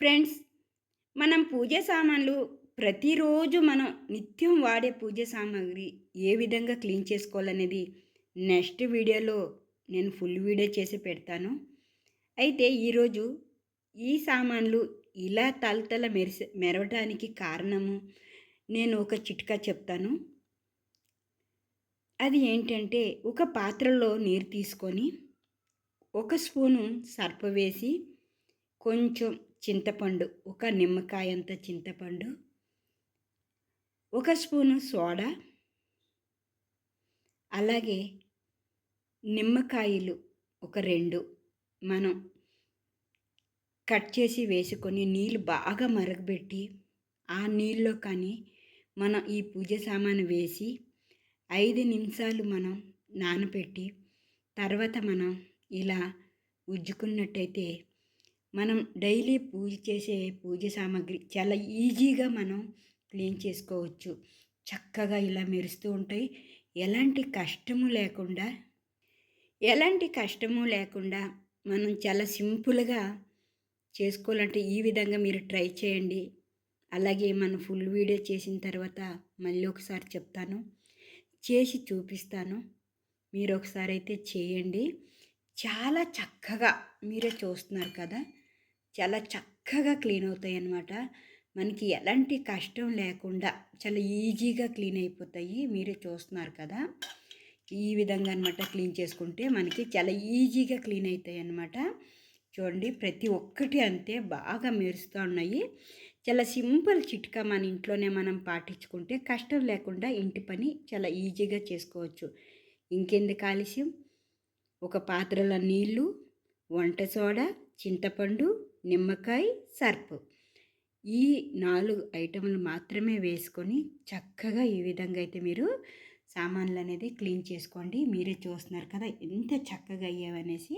Friends, మనం పూజ సామాన్లు ప్రతిరోజు మనం నిత్యం వాడే పూజ సామాగ్రి ఏ విధంగా క్లీన్ చేసుకోవాలనేది నెక్స్ట్ వీడియోలో నేను ఫుల్ వీడియో చేసి పెడతాను. అయితే ఈరోజు ఈ సామాన్లు ఇలా తలతల మెరవటానికి కారణము నేను ఒక చిట్కా చెప్తాను. అది ఏంటంటే, ఒక పాత్రలో నీరు తీసుకొని ఒక స్పూను సర్ప వేసి, కొంచెం చింతపండు, ఒక నిమ్మకాయంత చింతపండు, ఒక స్పూను సోడా, అలాగే నిమ్మకాయలు ఒక 2 మనం కట్ చేసి వేసుకొని నీళ్ళు బాగా మరగబెట్టి, ఆ నీళ్ళలో కానీ మనం ఈ పూజ సామాను వేసి 5 నిమిషాలు మనం నానబెట్టి, తర్వాత మనం ఇలా ఉజ్జుకున్నట్టయితే మనం డైలీ పూజ చేసే పూజ సామాగ్రి చాలా ఈజీగా మనం క్లీన్ చేసుకోవచ్చు. చక్కగా ఇలా మెరుస్తూ ఉంటాయి. ఎలాంటి కష్టము లేకుండా ఎలాంటి కష్టము లేకుండా మనం చాలా సింపుల్‌గా చేసుకోవాలంటే ఈ విధంగా మీరు ట్రై చేయండి. అలాగే మనం ఫుల్ వీడియో చేసిన తర్వాత మళ్ళీ ఒకసారి చెప్తాను. చేసి చూపిస్తాను. మీరొకసారైతే చేయండి. చాలా చక్కగా మీరే చూస్తున్నారు కదా! చాలా చక్కగా క్లీన్ అవుతాయన్నమాట. మనకి ఎలాంటి కష్టం లేకుండా చాలా ఈజీగా క్లీన్ అయిపోతాయి. మీరే చూస్తున్నారు కదా! ఈ విధంగా అనమాట క్లీన్ చేసుకుంటే మనకి చాలా ఈజీగా క్లీన్ అవుతాయన్నమాట. చూడండి, ప్రతి ఒక్కటి అంతే బాగా మెరుస్తూ ఉన్నాయి. చాలా సింపుల్ చిట్కా మన ఇంట్లోనే మనం పాటించుకుంటే కష్టం లేకుండా ఇంటి పని చాలా ఈజీగా చేసుకోవచ్చు. ఇంకెందుకు ఆలస్యం, ఒక పాత్రలో నీళ్ళు, వంట సోడా, చింతపండు, నిమ్మకాయ, సర్పు, ఈ 4 ఐటెంలు మాత్రమే వేసుకొని చక్కగా ఈ విధంగా అయితే మీరు సామాన్లు అనేది క్లీన్ చేసుకోండి. మీరే చూస్తున్నారు కదా ఎంత చక్కగా అయ్యావనేసి.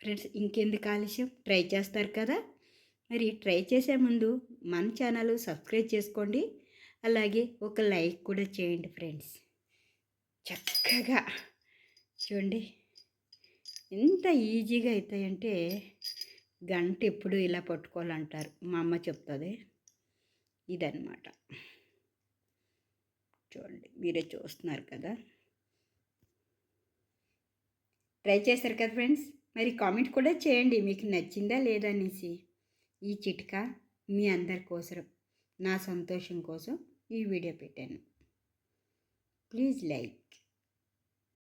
ఫ్రెండ్స్, ఇంకెందుకు ఆలస్యం, ట్రై చేస్తారు కదా! మరి ట్రై చేసే ముందు మన ఛానల్ సబ్స్క్రైబ్ చేసుకోండి. అలాగే ఒక లైక్ కూడా చేయండి ఫ్రెండ్స్. చక్కగా చూడండి ఎంత ఈజీగా అవుతాయంటే, గంట ఎప్పుడు ఇలా పట్టుకోవాలంటారు మా అమ్మ చెప్తుంది. ఇదన్నమాట. చూడండి, మీరే చూస్తున్నారు కదా! ట్రై చేశారు కదా ఫ్రెండ్స్. మరి కామెంట్ కూడా చేయండి మీకు నచ్చిందా లేదా అనేసి. ఈ చిట్కా మీ అందరి కోసం, నా సంతోషం కోసం ఈ వీడియో పెట్టాను. Please like.